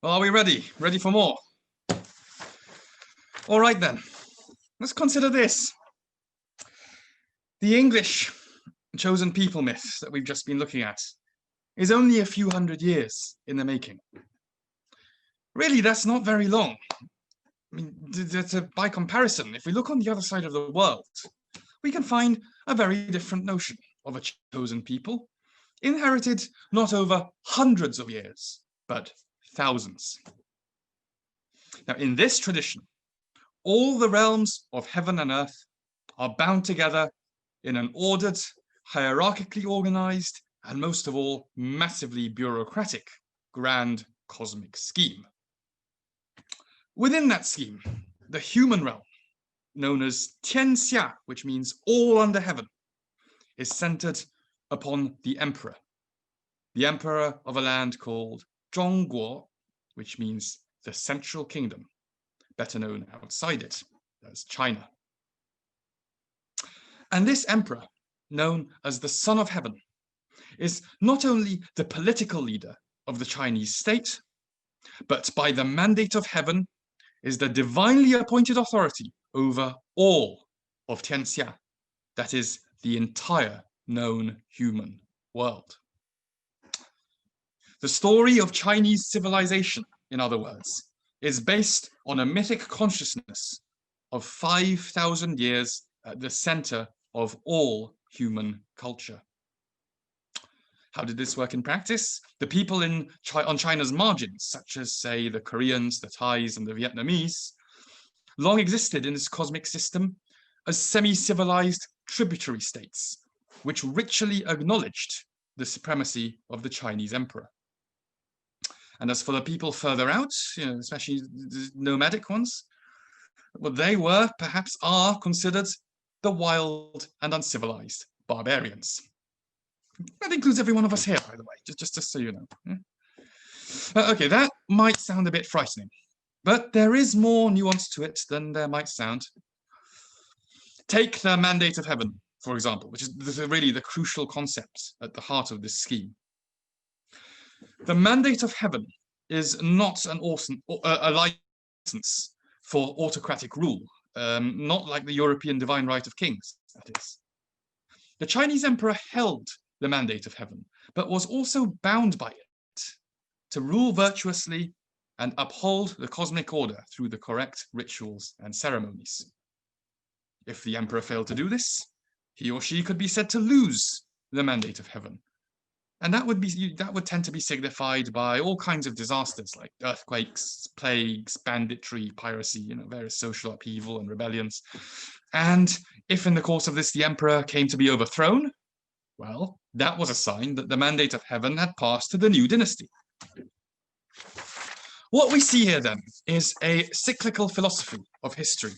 Well, are we ready? Ready for more? All right then, let's consider this. The English chosen people myth that we've just been looking at is only a few hundred years in the making. Really, that's not very long. I mean, by comparison, if we look on the other side of the world, we can find a very different notion of a chosen people, inherited not over hundreds of years, but thousands. Now, in this tradition, all the realms of heaven and earth are bound together in an ordered, hierarchically organized, and most of all, massively bureaucratic grand cosmic scheme. Within that scheme, the human realm, known as Tianxia, which means all under heaven, is centered upon the emperor of a land called Zhongguo, which means the central kingdom, better known outside it as China. And this emperor, known as the Son of Heaven, is not only the political leader of the Chinese state, but by the mandate of heaven is the divinely appointed authority over all of Tianxia, that is, the entire known human world. The story of Chinese civilization, in other words, is based on a mythic consciousness of 5,000 years at the center of all human culture. How did this work in practice? The people on China's margins, such as, say, the Koreans, the Thais, and the Vietnamese, long existed in this cosmic system as semi-civilized tributary states, which ritually acknowledged the supremacy of the Chinese emperor. And as for the people further out, especially the nomadic ones, well, they were, perhaps are, considered the wild and uncivilized barbarians. That includes every one of us here, by the way, just so you know. Okay, that might sound a bit frightening, but there is more nuance to it than there might sound. Take the mandate of heaven, for example, which is really the crucial concept at the heart of this scheme. The mandate of heaven is not a license for autocratic rule, not like the European divine right of kings, that is. The Chinese emperor held the mandate of heaven, but was also bound by it to rule virtuously and uphold the cosmic order through the correct rituals and ceremonies. If the emperor failed to do this, he or she could be said to lose the mandate of heaven. And that would tend to be signified by all kinds of disasters like earthquakes, plagues, banditry, piracy, various social upheaval and rebellions. And if in the course of this the emperor came to be overthrown, well, that was a sign that the mandate of heaven had passed to the new dynasty. What we see here then is a cyclical philosophy of history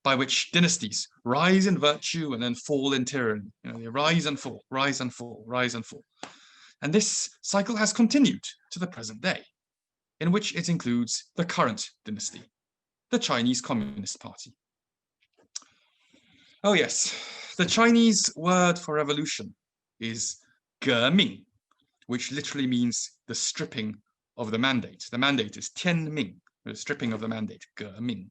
by which dynasties rise in virtue and then fall in tyranny. They rise and fall, rise and fall, rise and fall. And this cycle has continued to the present day, in which it includes the current dynasty, the Chinese Communist Party. Oh yes, the Chinese word for revolution is 革命, which literally means the stripping of the mandate. The mandate is 天命, the stripping of the mandate, 革命.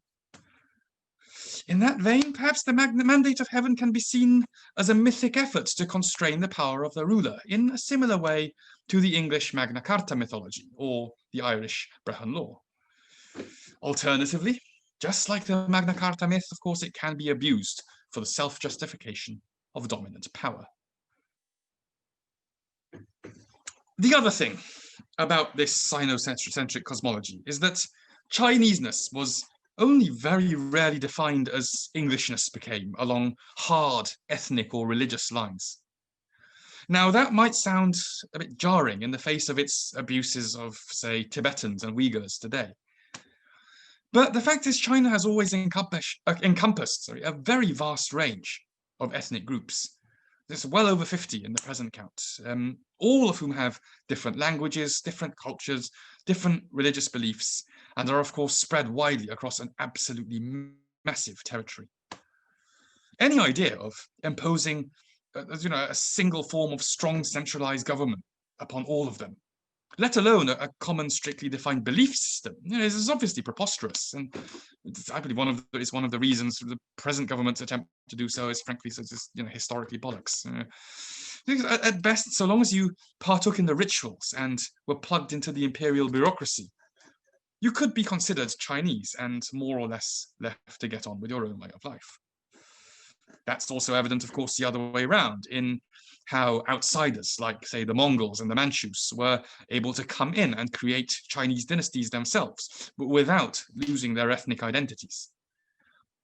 In that vein, perhaps the mandate of heaven can be seen as a mythic effort to constrain the power of the ruler in a similar way to the English Magna Carta mythology or the Irish Brehon law. Alternatively, just like the Magna Carta myth, of course, it can be abused for the self-justification of dominant power. The other thing about this Sino-centric cosmology is that Chineseness was only very rarely defined as Englishness became along hard ethnic or religious lines. Now, that might sound a bit jarring in the face of its abuses of, say, Tibetans and Uyghurs today. But the fact is, China has always encompassed a very vast range of ethnic groups. There's well over 50 in the present count, all of whom have different languages, different cultures, different religious beliefs, and are, of course, spread widely across an absolutely massive territory. Any idea of imposing a single form of strong centralized government upon all of them let alone a common, strictly defined belief system. This is obviously preposterous, and I believe it's one of the reasons the present government's attempt to do so is, frankly, so just historically bollocks. Because at best, so long as you partook in the rituals and were plugged into the imperial bureaucracy, you could be considered Chinese and more or less left to get on with your own way of life. That's also evident, of course, the other way around, in how outsiders, like, say, the Mongols and the Manchus, were able to come in and create Chinese dynasties themselves, but without losing their ethnic identities.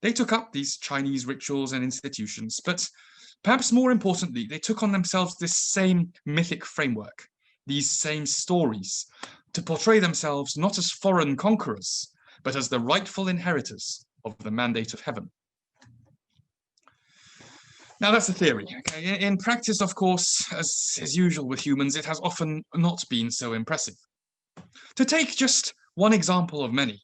They took up these Chinese rituals and institutions, but perhaps more importantly, they took on themselves this same mythic framework, these same stories, to portray themselves not as foreign conquerors, but as the rightful inheritors of the mandate of heaven. Now, that's the theory. Okay? In practice, of course, as usual with humans, it has often not been so impressive. To take just one example of many,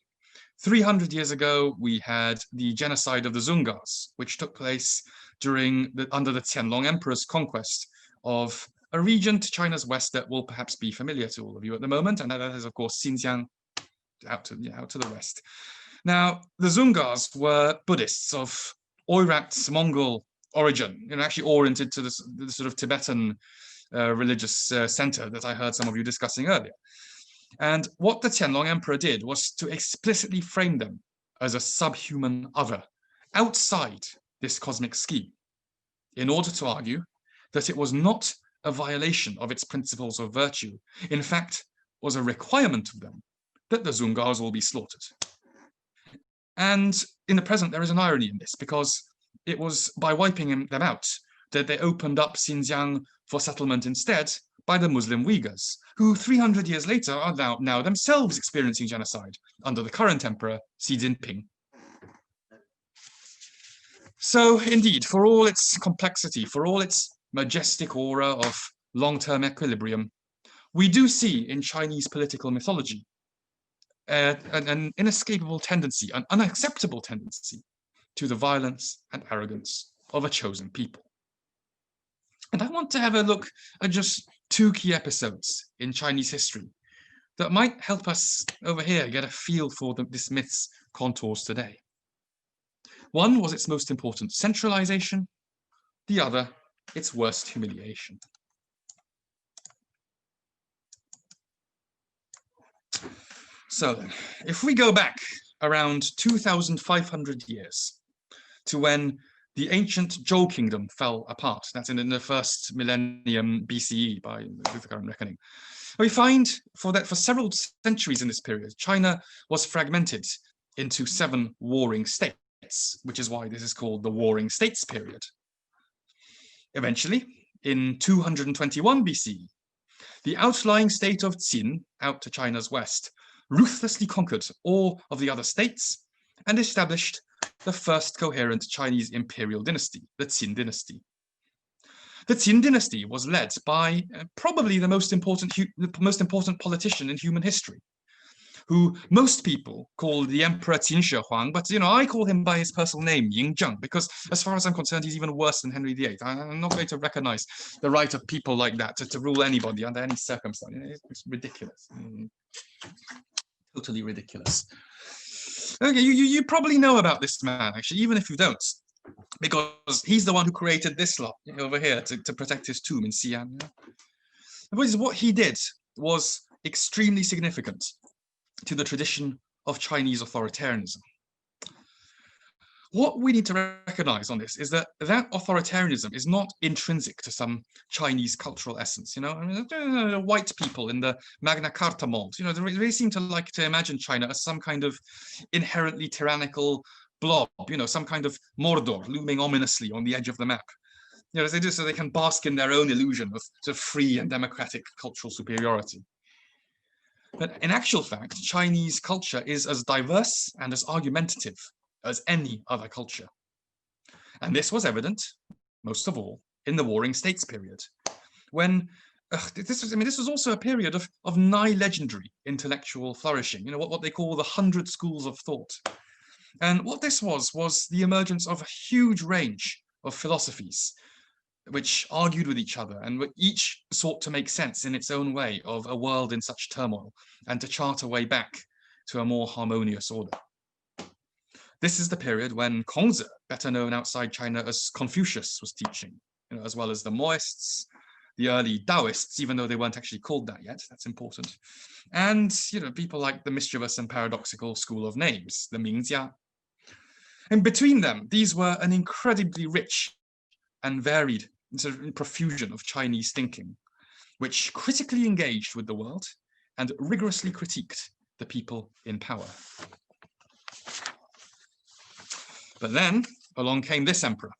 300 years ago, we had the genocide of the Zungars, which took place under the Qianlong Emperor's conquest of a region to China's west that will perhaps be familiar to all of you at the moment, and that is, of course, Xinjiang, out to the west. Now, the Zungars were Buddhists of Oirat Mongol origin, actually oriented to the sort of Tibetan religious center that I heard some of you discussing earlier. And what the Qianlong Emperor did was to explicitly frame them as a subhuman other, outside this cosmic scheme, in order to argue that it was not a violation of its principles of virtue, in fact, was a requirement of them that the Zungars all be slaughtered. And in the present, there is an irony in this, because it was by wiping them out that they opened up Xinjiang for settlement instead by the Muslim Uyghurs, who 300 years later are now themselves experiencing genocide under the current emperor, Xi Jinping. So indeed, for all its complexity, for all its majestic aura of long-term equilibrium, we do see in Chinese political mythology an inescapable tendency, an unacceptable tendency to the violence and arrogance of a chosen people. And I want to have a look at just two key episodes in Chinese history that might help us over here get a feel for this myth's contours today. One was its most important centralization, the other its worst humiliation. So then, if we go back around 2,500 years to when the ancient Zhou kingdom fell apart, that's in the first millennium BCE by the current reckoning, we find for several centuries in this period, China was fragmented into 7 warring states, which is why this is called the Warring States period. Eventually, in 221 BCE, the outlying state of Tsin, out to China's west, ruthlessly conquered all of the other states and established the first coherent Chinese imperial dynasty, the Tsin dynasty. The Tsin dynasty was led by probably the most important politician in human history, who most people call the Emperor Qin Shi Huang, but I call him by his personal name, Ying Zheng, because as far as I'm concerned, he's even worse than Henry VIII. I'm not going to recognize the right of people like that to rule anybody under any circumstance. It's ridiculous. Totally ridiculous. Okay, you probably know about this man, actually, even if you don't, because he's the one who created this lot over here to protect his tomb in Xi'an. What he did was extremely significant to the tradition of Chinese authoritarianism. What we need to recognize on this is that authoritarianism is not intrinsic to some Chinese cultural essence. White people in the Magna Carta mold, they seem to like to imagine China as some kind of inherently tyrannical blob, some kind of Mordor looming ominously on the edge of the map. As they do, so they can bask in their own illusion of sort of free and democratic cultural superiority. But in actual fact, Chinese culture is as diverse and as argumentative as any other culture. And this was evident, most of all, in the Warring States period, when this was also a period of nigh legendary intellectual flourishing, what they call the 100 schools of thought. And what this was the emergence of a huge range of philosophies, which argued with each other and each sought to make sense in its own way of a world in such turmoil and to chart a way back to a more harmonious order. This is the period when Kongzi, better known outside China as Confucius, was teaching, as well as the Moists, the early Taoists, even though they weren't actually called that yet. That's important. And people like the mischievous and paradoxical school of names, the Mingjia. And between them, these were an incredibly rich and varied sort of profusion of Chinese thinking, which critically engaged with the world and rigorously critiqued the people in power. But then along came this emperor,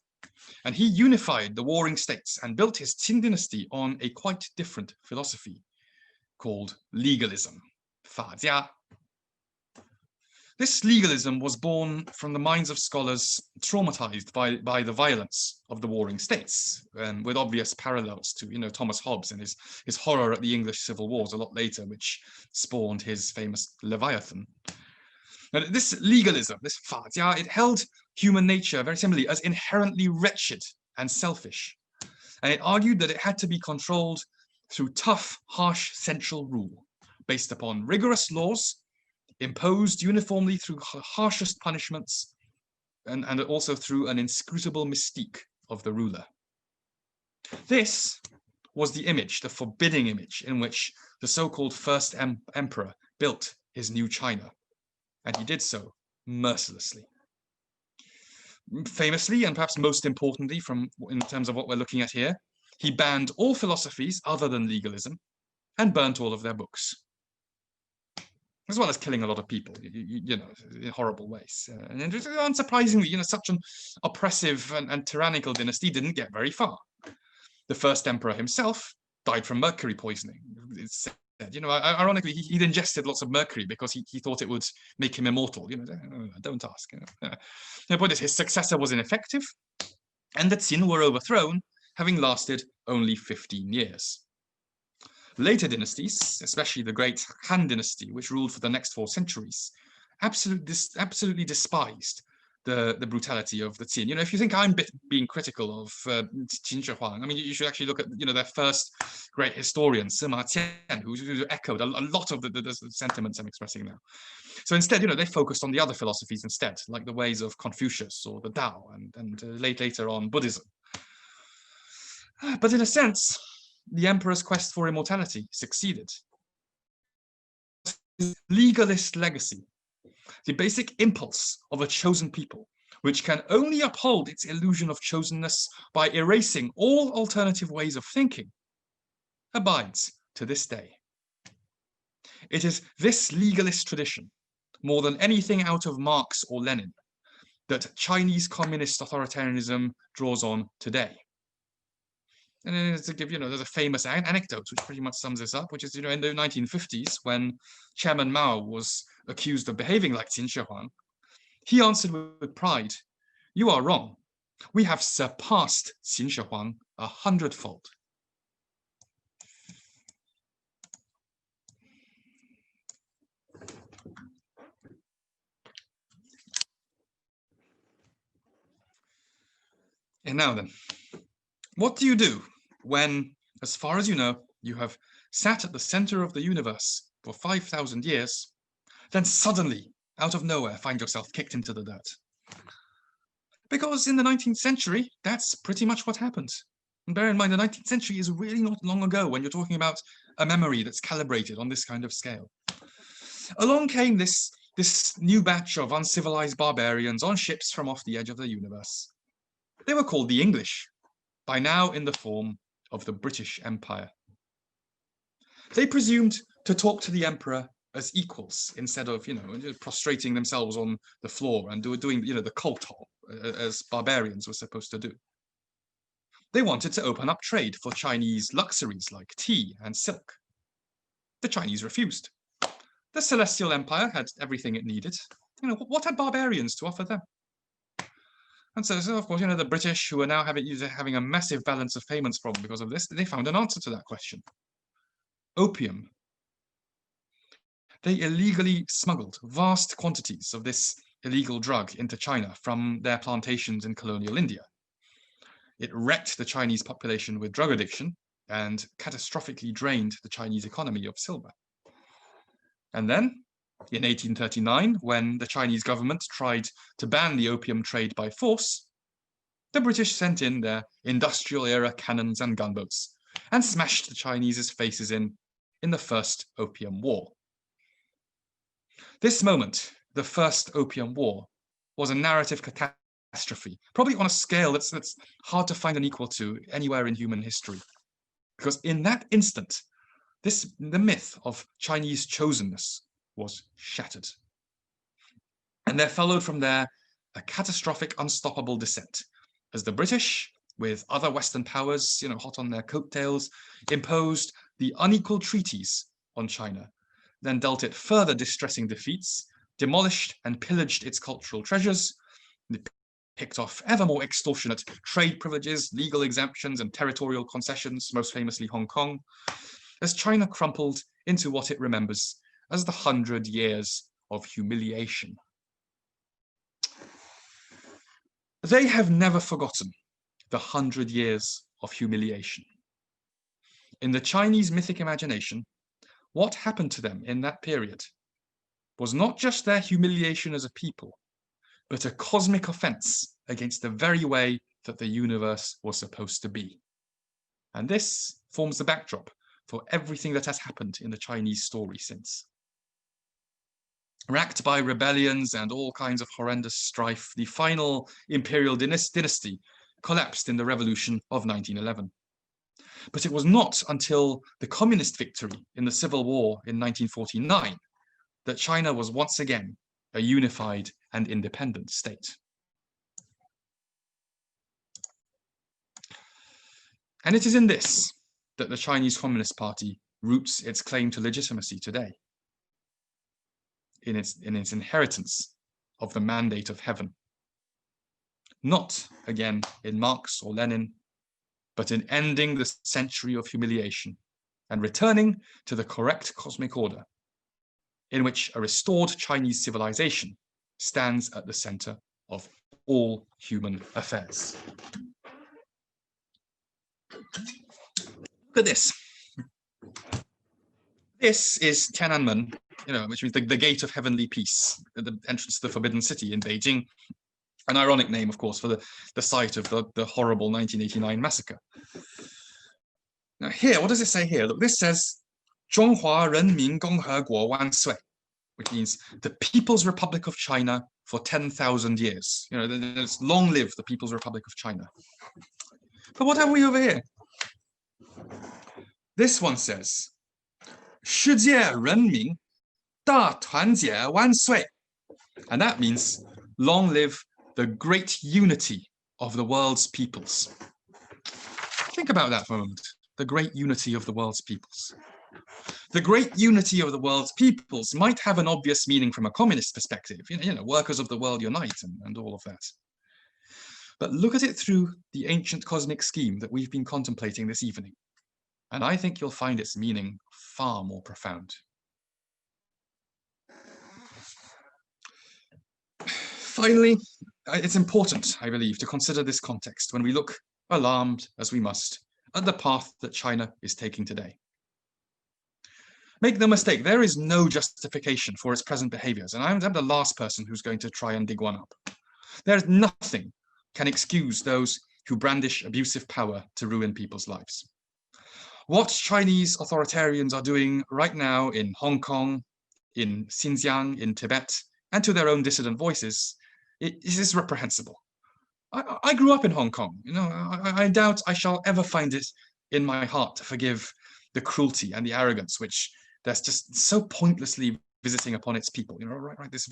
and he unified the warring states and built his Tsin dynasty on a quite different philosophy called legalism, 法家. This legalism was born from the minds of scholars traumatized by the violence of the warring states, with obvious parallels to Thomas Hobbes and his horror at the English Civil Wars a lot later, which spawned his famous Leviathan. Now, this legalism, this 法家, it held human nature very similarly as inherently wretched and selfish, and it argued that it had to be controlled through tough, harsh central rule based upon rigorous laws imposed uniformly through harshest punishments, and also through an inscrutable mystique of the ruler. This was the image, the forbidding image, in which the so-called first emperor built his new China, and he did so mercilessly. Famously, and perhaps most importantly in terms of what we're looking at here, he banned all philosophies other than legalism and burnt all of their books, as well as killing a lot of people, in horrible ways. And unsurprisingly, such an oppressive and tyrannical dynasty didn't get very far. The first emperor himself died from mercury poisoning. It's said, ironically, he'd ingested lots of mercury because he thought it would make him immortal. Don't ask. The point is, his successor was ineffective, and the Tsin were overthrown, having lasted only 15 years. Later dynasties, especially the great Han dynasty, which ruled for the next 4 centuries, absolutely despised the brutality of the Tsin. If you think I'm being critical of Qin Shi Huang, I mean, you should actually look at their first great historian, Sima Qian, who echoed a lot of the sentiments I'm expressing now. So instead, they focused on the other philosophies instead, like the ways of Confucius or the Tao, and later on Buddhism. But in a sense, the emperor's quest for immortality succeeded. His legalist legacy, the basic impulse of a chosen people, which can only uphold its illusion of chosenness by erasing all alternative ways of thinking, abides to this day. It is this legalist tradition, more than anything out of Marx or Lenin, that Chinese communist authoritarianism draws on today. And then to give, there's a famous anecdote which pretty much sums this up, which is, in the 1950s, when Chairman Mao was accused of behaving like Qin Shi Huang, he answered with pride, "You are wrong. We have surpassed Qin Shi Huang 100-fold." And now then, what do you do when, as far as you know, you have sat at the center of the universe for 5,000 years, then suddenly, out of nowhere, find yourself kicked into the dirt? Because in the 19th century, that's pretty much what happened. And bear in mind, the 19th century is really not long ago when you're talking about a memory that's calibrated on this kind of scale. Along came this new batch of uncivilized barbarians on ships from off the edge of the universe. They were called the English, by now in the form of the British Empire. They presumed to talk to the emperor as equals instead of, prostrating themselves on the floor and doing, the kolto as barbarians were supposed to do. They wanted to open up trade for Chinese luxuries like tea and silk. The Chinese refused. The Celestial Empire had everything it needed. What had barbarians to offer them? And so of course, the British, who are now having a massive balance of payments problem because of this, they found an answer to that question. Opium. They illegally smuggled vast quantities of this illegal drug into China from their plantations in colonial India. It wrecked the Chinese population with drug addiction and catastrophically drained the Chinese economy of silver. And then, in 1839, when the Chinese government tried to ban the opium trade by force, the British sent in their industrial-era cannons and gunboats and smashed the Chinese's faces in the First Opium War. This moment, the First Opium War, was a narrative catastrophe, probably on a scale that's hard to find an equal to anywhere in human history. Because in that instant, the myth of Chinese chosenness was shattered. And there followed from there a catastrophic, unstoppable descent, as the British, with other Western powers, hot on their coattails, imposed the unequal treaties on China, then dealt it further distressing defeats, demolished and pillaged its cultural treasures, picked off ever more extortionate trade privileges, legal exemptions, and territorial concessions, most famously Hong Kong, as China crumpled into what it remembers as the 100 Years of Humiliation. They have never forgotten the 100 Years of Humiliation. In the Chinese mythic imagination, what happened to them in that period was not just their humiliation as a people, but a cosmic offense against the very way that the universe was supposed to be. And this forms the backdrop for everything that has happened in the Chinese story since. Racked by rebellions and all kinds of horrendous strife, the final Imperial dynasty collapsed in the revolution of 1911. But it was not until the communist victory in the Civil War in 1949 that China was once again a unified and independent state. And it is in this that the Chinese Communist Party roots its claim to legitimacy today, in its inheritance of the mandate of heaven. Not, again, in Marx or Lenin, but in ending the century of humiliation and returning to the correct cosmic order, in which a restored Chinese civilization stands at the center of all human affairs. Look at this. This is Tiananmen, which means the gate of heavenly peace, the entrance to the Forbidden City in Beijing. An ironic name, of course, for the site of the horrible 1989 massacre. Now here, what does it say here? Look, this says, 中华人民共和国万岁, which means the People's Republic of China for 10,000 years. There's long live the People's Republic of China. But what have we over here? This one says, 世界人民大团结万岁. And that means, long live the great unity of the world's peoples. Think about that for a moment. The great unity of the world's peoples. The great unity of the world's peoples might have an obvious meaning from a communist perspective, workers of the world unite and all of that. But look at it through the ancient cosmic scheme that we've been contemplating this evening, and I think you'll find its meaning far more profound. Finally, it's important, I believe, to consider this context when we look, alarmed as we must, at the path that China is taking today. Make no mistake, there is no justification for its present behaviors, and I'm the last person who's going to try and dig one up. There's nothing can excuse those who brandish abusive power to ruin people's lives. What Chinese authoritarians are doing right now in Hong Kong, in Xinjiang, in Tibet, and to their own dissident voices, it is reprehensible. I grew up in Hong Kong. I doubt I shall ever find it in my heart to forgive the cruelty and the arrogance which there's just so pointlessly visiting upon its people. Right this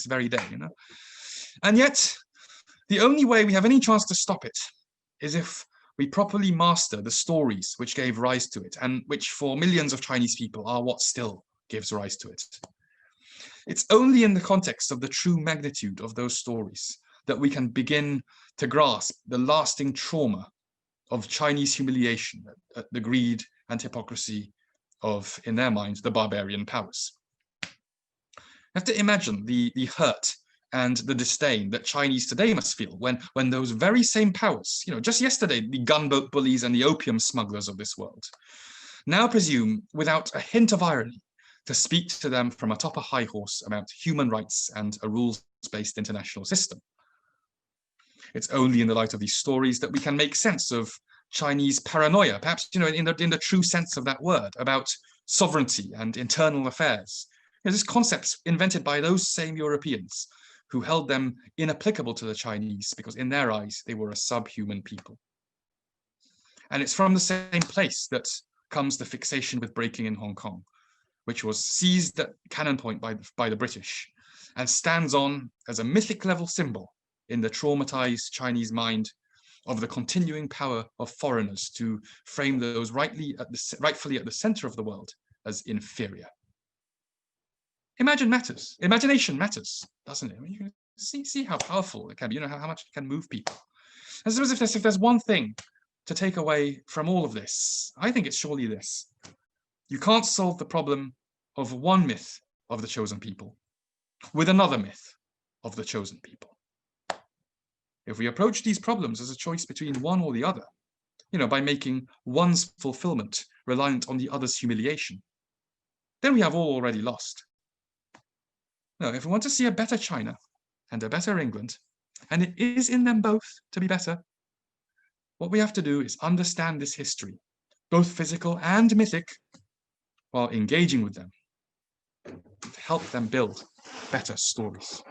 very day. And yet, the only way we have any chance to stop it is if we properly master the stories which gave rise to it, and which for millions of Chinese people are what still gives rise to it. It's only in the context of the true magnitude of those stories that we can begin to grasp the lasting trauma of Chinese humiliation at the greed and hypocrisy of, in their minds, the barbarian powers. You have to imagine the hurt and the disdain that Chinese today must feel when those very same powers, just yesterday, the gunboat bullies and the opium smugglers of this world, now presume, without a hint of irony, to speak to them from atop a high horse about human rights and a rules-based international system. It's only in the light of these stories that we can make sense of Chinese paranoia, perhaps in the true sense of that word, about sovereignty and internal affairs. This concepts invented by those same Europeans who held them inapplicable to the Chinese because in their eyes they were a subhuman people. And it's from the same place that comes the fixation with breaking in Hong Kong, which was seized at cannon point by the British and stands on as a mythic level symbol in the traumatized Chinese mind of the continuing power of foreigners to frame those rightfully at the center of the world as inferior. Imagination matters, doesn't it? I mean, you can see how powerful it can be, how much it can move people. And so if there's one thing to take away from all of this, I think it's surely this. You can't solve the problem of one myth of the chosen people with another myth of the chosen people. If we approach these problems as a choice between one or the other, by making one's fulfillment reliant on the other's humiliation, then we have all already lost. No, if we want to see a better China and a better England, and it is in them both to be better, what we have to do is understand this history, both physical and mythic, while engaging with them to help them build better stories.